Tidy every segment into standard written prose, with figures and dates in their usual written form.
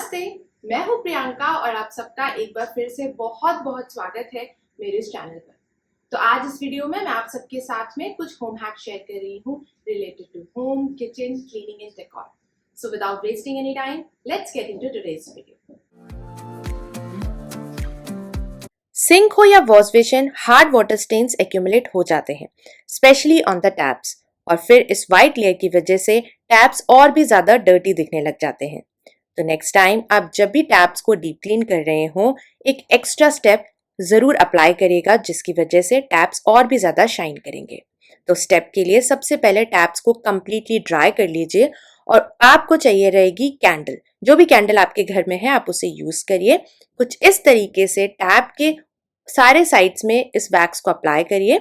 नमस्ते, मैं हूं प्रियंका और आप सबका एक बार फिर से बहुत बहुत स्वागत है मेरे इस चैनल पर। तो आज इस वीडियो में मैं आप सबके साथ में कुछ होम हैक शेयर कर रही हूं related to home, kitchen, cleaning and decor. So without wasting any time, let's get into today's video. Sink हो या wash basin, hard water stains accumulate हो जाते हैं, स्पेशली ऑन द टैप्स, और फिर इस वाइट लेयर की वजह से टैप्स और भी ज्यादा डर्टी दिखने लग जाते हैं। तो नेक्स्ट टाइम आप जब भी टैप्स को डीप क्लीन कर रहे हो, एक एक्स्ट्रा स्टेप जरूर अप्लाई करिएगा जिसकी वजह से टैप्स और भी ज्यादा शाइन करेंगे। तो स्टेप के लिए सबसे पहले टैप्स को कंप्लीटली ड्राई कर लीजिए और आपको चाहिए रहेगी कैंडल। जो भी कैंडल आपके घर में है आप उसे यूज करिए। कुछ इस तरीके से टैप के सारे साइड्स में इस वैक्स को अप्लाई करिए।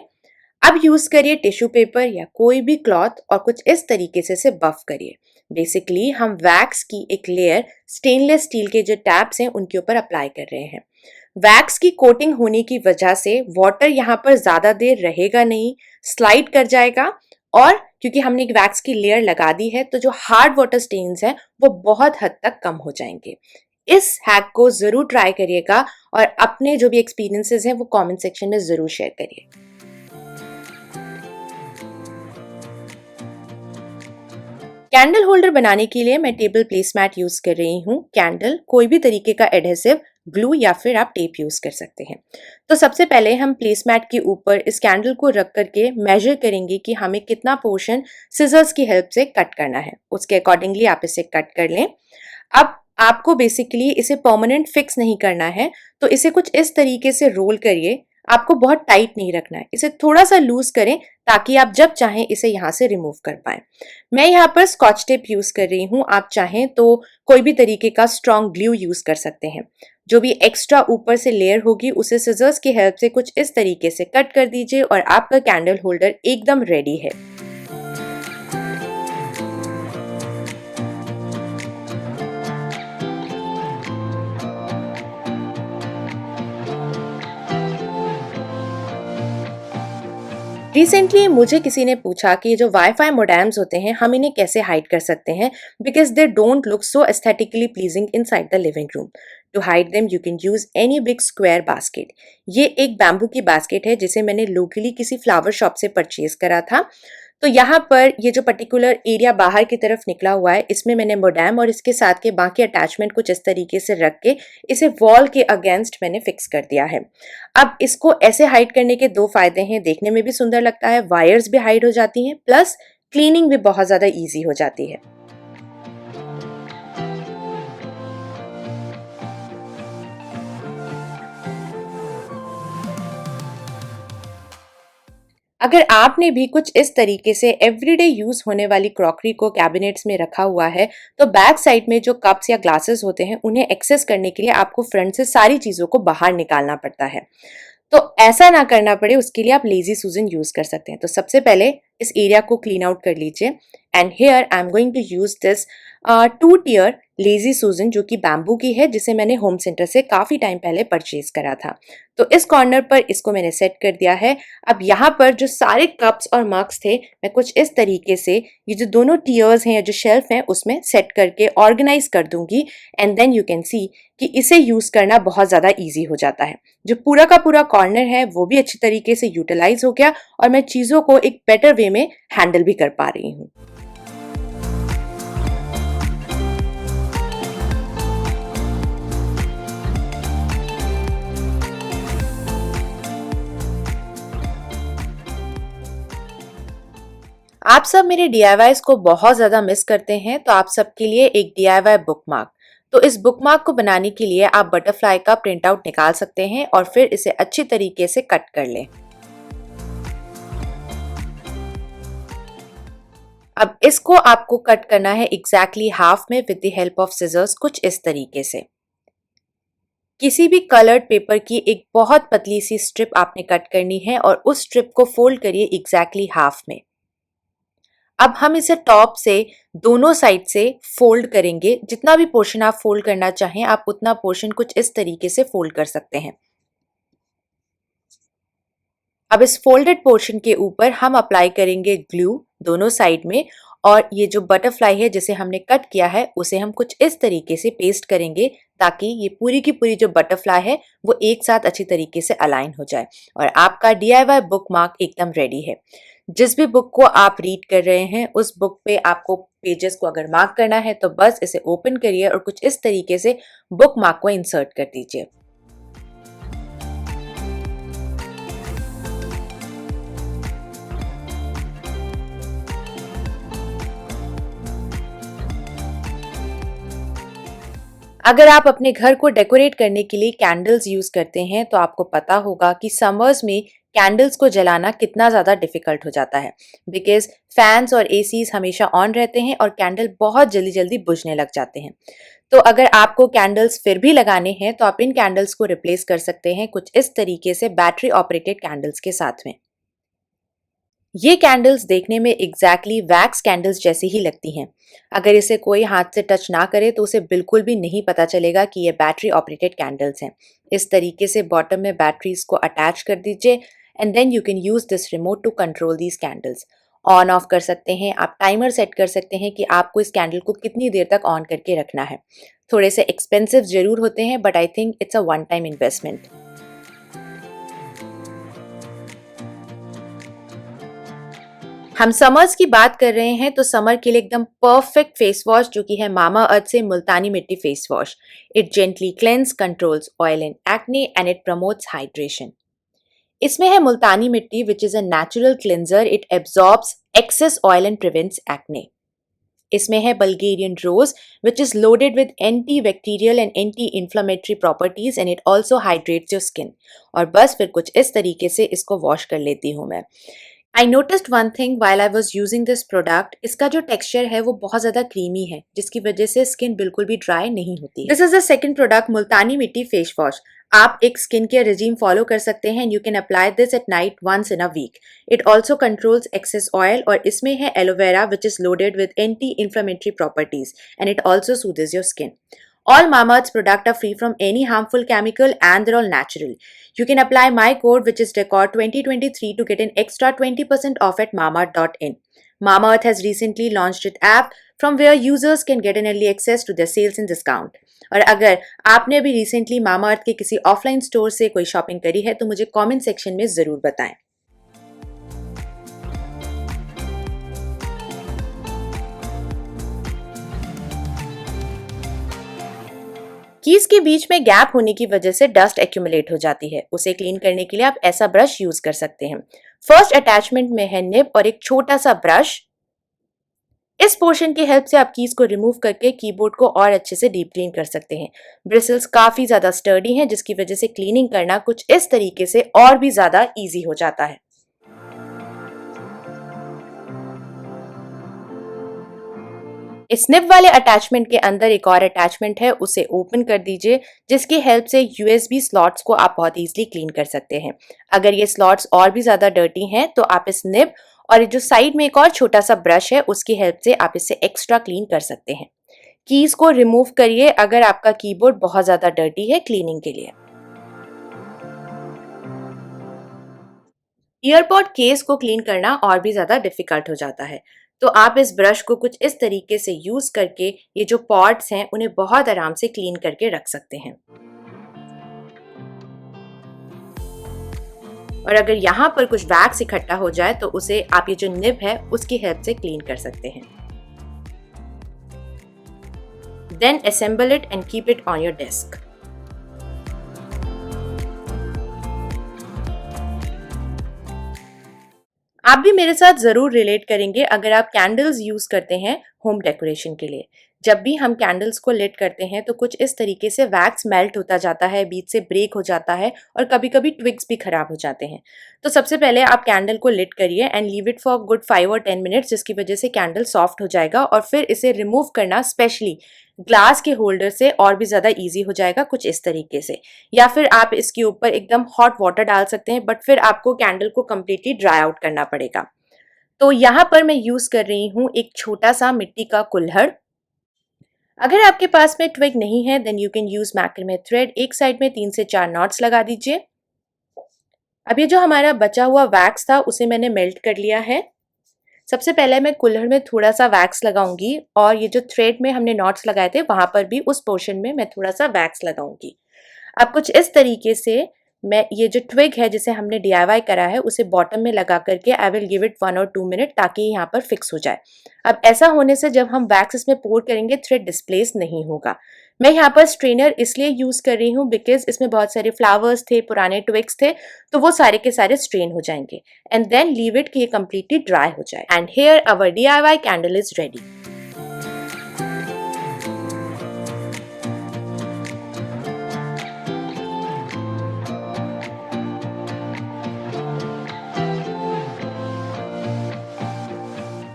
अब यूज करिए टिश्यू पेपर या कोई भी क्लॉथ और कुछ इस तरीके से इसे बफ करिए। बेसिकली हम वैक्स की एक लेयर स्टेनलेस स्टील के जो टैप्स हैं उनके ऊपर अप्लाई कर रहे हैं। वैक्स की कोटिंग होने की वजह से वाटर यहाँ पर ज्यादा देर रहेगा नहीं, स्लाइड कर जाएगा, और क्योंकि हमने एक वैक्स की लेयर लगा दी है तो जो हार्ड वाटर स्टेन्स हैं वो बहुत हद तक कम हो जाएंगे। इस हैक को जरूर ट्राई करिएगा और अपने जो भी एक्सपीरियंसेस हैं वो कमेंट सेक्शन में जरूर शेयर करिए। कैंडल होल्डर बनाने के लिए मैं टेबल प्लेसमैट यूज कर रही हूँ। कैंडल, कोई भी तरीके का एडहेसिव, ग्लू या फिर आप टेप यूज कर सकते हैं। तो सबसे पहले हम प्लेसमैट के ऊपर इस कैंडल को रख करके मेजर करेंगे कि हमें कितना पोर्शन सिजर्स की हेल्प से कट करना है। उसके अकॉर्डिंगली आप इसे कट कर लें। अब आपको बेसिकली इसे परमानेंट फिक्स नहीं करना है, तो इसे कुछ इस तरीके से रोल करिए। आपको बहुत टाइट नहीं रखना है, इसे थोड़ा सा लूज करें ताकि आप जब चाहें इसे यहाँ से रिमूव कर पाएं। मैं यहाँ पर स्कॉच टेप यूज कर रही हूँ, आप चाहें तो कोई भी तरीके का स्ट्रॉन्ग ग्लू यूज कर सकते हैं। जो भी एक्स्ट्रा ऊपर से लेयर होगी उसे सिजर्स की हेल्प से कुछ इस तरीके से कट कर दीजिए और आपका कैंडल होल्डर एकदम रेडी है। रिसेंटली मुझे किसी ने पूछा कि जो वाईफाई मोडेम्स होते हैं हम इन्हें कैसे हाइड कर सकते हैं, because they don't look so aesthetically pleasing inside the living room. To hide them you can use any big square basket. ये एक बैम्बू की बास्केट है जिसे मैंने लोकली किसी फ्लावर शॉप से परचेज करा था। तो यहाँ पर ये जो पर्टिकुलर एरिया बाहर की तरफ निकला हुआ है, इसमें मैंने मोडेम और इसके साथ के बाकी अटैचमेंट कुछ इस तरीके से रख के इसे वॉल के अगेंस्ट मैंने फिक्स कर दिया है। अब इसको ऐसे हाइड करने के दो फायदे हैं, देखने में भी सुंदर लगता है, वायर्स भी हाइड हो जाती हैं, प्लस क्लीनिंग भी बहुत ज्यादा ईजी हो जाती है। अगर आपने भी कुछ इस तरीके से एवरीडे यूज होने वाली क्रॉकरी को कैबिनेट्स में रखा हुआ है, तो बैक साइड में जो कप्स या ग्लासेस होते हैं उन्हें एक्सेस करने के लिए आपको फ्रंट से सारी चीजों को बाहर निकालना पड़ता है। तो ऐसा ना करना पड़े उसके लिए आप लेजी सूजन यूज कर सकते हैं। तो सबसे पहले इस एरिया को क्लीन आउट कर लीजिए and here I am going to use this 2 tier lazy susan जो कि बैम्बू की है, जिसे मैंने होम सेंटर से काफी टाइम पहले परचेज करा था। तो इस कॉर्नर पर इसको मैंने सेट कर दिया है। अब यहाँ पर जो सारे कप्स और मग्स थे मैं कुछ इस तरीके से ये जो दोनों टियर्स हैं या जो शेल्फ हैं उसमें सेट करके ऑर्गेनाइज कर दूंगी and then you can see कि इसे यूज करना बहुत ज्यादा ईजी हो जाता है। जो पूरा का पूरा कॉर्नर है वो भी अच्छी तरीके से यूटिलाइज हो गया और मैं चीजों को एक बेटर वे में हैंडल भी कर पा रही हूँ। आप सब मेरे DIYs को बहुत ज़्यादा मिस करते हैं, तो आप सबके लिए एक DIY बुकमार्क। तो इस बुकमार्क को बनाने के लिए आप बटरफ्लाई का प्रिंट आउट निकाल सकते हैं और फिर इसे अच्छी तरीके से कट कर लें। अब इसको आपको कट करना है एग्जैक्टली हाफ में with the help of scissors, कुछ इस तरीके से। किसी भी कलर्ड पेपर की एक बहुत पतली सी स्ट्रिप आपने कट करनी है और उस स्ट्रिप को फोल्ड करिए एग्जैक्टली हाफ में। अब हम इसे टॉप से दोनों साइड से फोल्ड करेंगे। जितना भी पोर्शन आप फोल्ड करना चाहें आप उतना पोर्शन कुछ इस तरीके से फोल्ड कर सकते हैं। अब इस फोल्डेड पोर्शन के ऊपर हम अप्लाई करेंगे ग्लू दोनों साइड में और ये जो बटरफ्लाई है जिसे हमने कट किया है उसे हम कुछ इस तरीके से पेस्ट करेंगे ताकि ये पूरी की पूरी जो बटरफ्लाई है वो एक साथ अच्छी तरीके से अलाइन हो जाए और आपका DIY बुक मार्क एकदम रेडी है। जिस भी बुक को आप रीड कर रहे हैं उस बुक पे आपको पेजेस को अगर मार्क करना है तो बस इसे ओपन करिए और कुछ इस तरीके से बुक मार्क को इंसर्ट कर दीजिए। अगर आप अपने घर को डेकोरेट करने के लिए कैंडल्स यूज करते हैं तो आपको पता होगा कि समर्स में कैंडल्स को जलाना कितना ज़्यादा डिफिकल्ट हो जाता है बिकॉज फैंस और एसीज हमेशा ऑन रहते हैं और कैंडल बहुत जल्दी जल्दी बुझने लग जाते हैं। तो अगर आपको कैंडल्स फिर भी लगाने हैं तो आप इन कैंडल्स को रिप्लेस कर सकते हैं कुछ इस तरीके से बैटरी ऑपरेटेड कैंडल्स के साथ में। ये कैंडल्स देखने में एग्जैक्टली वैक्स कैंडल्स जैसी ही लगती हैं। अगर इसे कोई हाथ से टच ना करे तो उसे बिल्कुल भी नहीं पता चलेगा कि ये बैटरी ऑपरेटेड कैंडल्स हैं। इस तरीके से बॉटम में बैटरीज को अटैच कर दीजिए and then you can use this remote to control these candles. On off कर सकते हैं, आप टाइमर सेट कर सकते हैं कि आपको इस कैंडल को कितनी देर तक ऑन करके रखना है। थोड़े से एक्सपेंसिव जरूर होते हैं but I think it's a one time investment. हम समर्स की बात कर रहे हैं तो समर के लिए एकदम परफेक्ट फेस वॉश जो कि है मामा अर्थ से Multani mitti face wash. It gently cleanse, controls oil and acne and it promotes hydration. इसमें है Multani mitti which is a natural cleanser, it absorbs excess oil and prevents acne. इसमें है Bulgarian rose which is loaded with anti bacterial and anti inflammatory properties and it also hydrates your skin. और बस फिर कुछ इस तरीके से इसको वॉश कर लेती हूँ मैं। I noticed one thing while I was using this product, इसका जो टेक्सचर है वो बहुत ज़्यादा क्रीमी है जिसकी वजह से स्किन बिल्कुल भी ड्राई नहीं होती। This is the second product, Multani mitti face wash. आप एक स्किन केयर रेजिम फॉलो कर सकते हैं। You can apply this at night once in a week. It also controls excess oil और इसमें है aloe vera which is loaded with anti inflammatory properties and it also soothes your skin. All Mamaearth's products are free from any harmful chemical and they're all natural. You can apply my code which is DECOR2023 to get an extra 20% off at mamaearth.in. Mamaearth has recently launched its app from where users can get an early access to their sales and discount. और अगर आपने भी recently Mamaearth के किसी offline store से कोई shopping करी है तो मुझे कमेंट सेक्शन में ज़रूर बताएं। कीज के बीच में गैप होने की वजह से डस्ट एक्यूमुलेट हो जाती है। उसे क्लीन करने के लिए आप ऐसा ब्रश यूज कर सकते हैं। फर्स्ट अटैचमेंट में है निब और एक छोटा सा ब्रश। इस पोर्शन की हेल्प से आप कीज को रिमूव करके कीबोर्ड को और अच्छे से डीप क्लीन कर सकते हैं। ब्रिसल्स काफी ज्यादा स्टर्डी हैं जिसकी वजह से क्लीनिंग करना कुछ इस तरीके से और भी ज्यादा इजी हो जाता है। इस निब वाले अटैचमेंट के अंदर एक और अटैचमेंट है, उसे ओपन कर दीजिए जिसकी हेल्प से USB स्लॉट्स को आप बहुत इजीली क्लीन कर सकते हैं। अगर ये स्लॉट्स और भी ज्यादा डर्टी हैं तो आप इस निब और जो साइड में एक और छोटा सा ब्रश है उसकी हेल्प से आप इसे एक्स्ट्रा क्लीन कर सकते हैं। कीज को रिमूव करिए अगर आपका कीबोर्ड बहुत ज्यादा डर्टी है क्लीनिंग के लिए। ईयरपॉड केस को क्लीन करना और भी ज्यादा डिफिकल्ट हो जाता है तो आप इस ब्रश को कुछ इस तरीके से यूज करके ये जो पॉड्स हैं उन्हें बहुत आराम से क्लीन करके रख सकते हैं। और अगर यहाँ पर कुछ वैक्स इकट्ठा हो जाए तो उसे आप ये जो निब है उसकी हेल्प से क्लीन कर सकते हैं। Then assemble it and keep it on your desk. आप भी मेरे साथ जरूर रिलेट करेंगे अगर आप कैंडल्स यूज करते हैं होम डेकोरेशन के लिए। जब भी हम कैंडल्स को लिट करते हैं तो कुछ इस तरीके से वैक्स मेल्ट होता जाता है, बीच से ब्रेक हो जाता है और कभी कभी ट्विग्स भी खराब हो जाते हैं। तो सबसे पहले आप कैंडल को लिट करिए and leave it for good 5 और 10 मिनट्स जिसकी वजह से कैंडल सॉफ्ट हो जाएगा और फिर इसे रिमूव करना स्पेशली ग्लास के होल्डर से और भी ज़्यादा ईजी हो जाएगा कुछ इस तरीके से। या फिर आप इसके ऊपर एकदम हॉट वाटर डाल सकते हैं बट फिर आपको कैंडल को कम्प्लीटली ड्राई आउट करना पड़ेगा। तो यहाँ पर मैं यूज़ कर रही हूँ एक छोटा सा मिट्टी का कुल्हड़। अगर आपके पास में ट्विग नहीं है then you can use macrame thread. एक साइड में 3 से 4 नॉट्स लगा दीजिए। अब ये जो हमारा बचा हुआ वैक्स था उसे मैंने मेल्ट कर लिया है। सबसे पहले मैं कुल्हड़ में थोड़ा सा वैक्स लगाऊंगी और ये जो थ्रेड में हमने नॉट्स लगाए थे वहां पर भी उस पोर्शन में मैं थोड़ा सा वैक्स लगाऊंगी। अब कुछ इस तरीके से मैं ये जो ट्विग है जिसे हमने DIY करा है उसे बॉटम में लगा करके आई विल गिव इट 1 और 2 मिनट ताकि यहाँ पर फिक्स हो जाए। अब ऐसा होने से जब हम वैक्स इसमें पोर करेंगे थ्रेड डिस्प्लेस नहीं होगा। मैं यहाँ पर स्ट्रेनर इसलिए यूज कर रही हूँ बिकॉज इसमें बहुत सारे फ्लावर्स थे, पुराने ट्विग्स थे, तो वो सारे के सारे स्ट्रेन हो जाएंगे। एंड देन लीव इट कि ये कम्प्लीटली ड्राई हो जाए। And here our DIY candle is ready.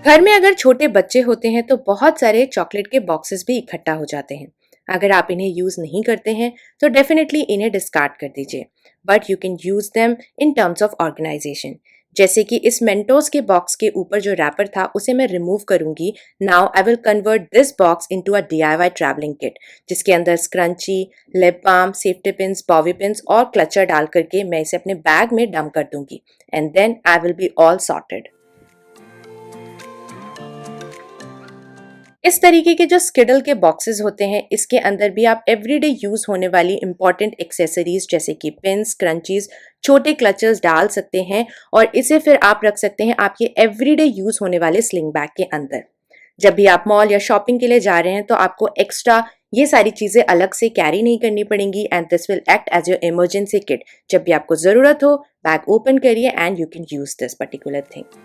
घर में अगर छोटे बच्चे होते हैं तो बहुत सारे चॉकलेट के बॉक्सेस भी इकट्ठा हो जाते हैं। अगर आप इन्हें यूज नहीं करते हैं तो डेफिनेटली इन्हें डिस्कार्ड कर दीजिए, but you can use them in terms of organisation. जैसे कि इस मेंटोस के बॉक्स के ऊपर जो रैपर था उसे मैं रिमूव करूंगी। Now I will convert this box into a DIY travelling kit जिसके अंदर scrunchie, lip balm, safety pins, bobby pins और क्लचर डाल करके मैं इसे अपने बैग में डंप कर दूंगी and then I will be all sorted. इस तरीके के जो स्किडल के बॉक्सेस होते हैं इसके अंदर भी आप एवरीडे यूज होने वाली इंपॉर्टेंट एक्सेसरीज जैसे कि पिन्स, क्रंचीज, छोटे क्लचर्स डाल सकते हैं और इसे फिर आप रख सकते हैं आपके एवरीडे यूज होने वाले स्लिंग बैग के अंदर। जब भी आप मॉल या शॉपिंग के लिए जा रहे हैं तो आपको एक्स्ट्रा ये सारी चीजें अलग से कैरी नहीं करनी पड़ेंगी and this will act as your emergency kit. जब भी आपको जरूरत हो बैग ओपन करिए and you can use this particular thing.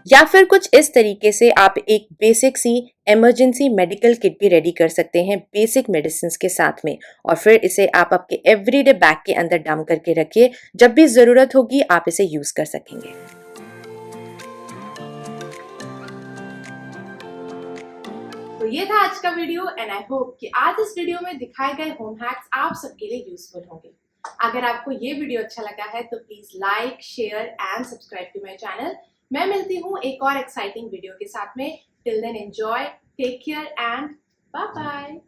या फिर कुछ इस तरीके से आप एक बेसिक सी इमरजेंसी मेडिकल किट भी रेडी कर सकते हैं बेसिक मेडिसिन के साथ में, और फिर इसे आप आपके एवरीडे बैग के अंदर डंप करके रखिए। जब भी जरूरत होगी आप इसे यूज कर सकेंगे। तो ये था आज का वीडियो एंड आई होप कि आज इस वीडियो में दिखाए गए होम हैक्स आप सबके लिए यूजफुल होंगे। अगर आपको ये वीडियो अच्छा लगा है तो please like, share and subscribe to my channel. मैं मिलती हूँ एक और एक्साइटिंग वीडियो के साथ में। Till then enjoy, take care and bye bye.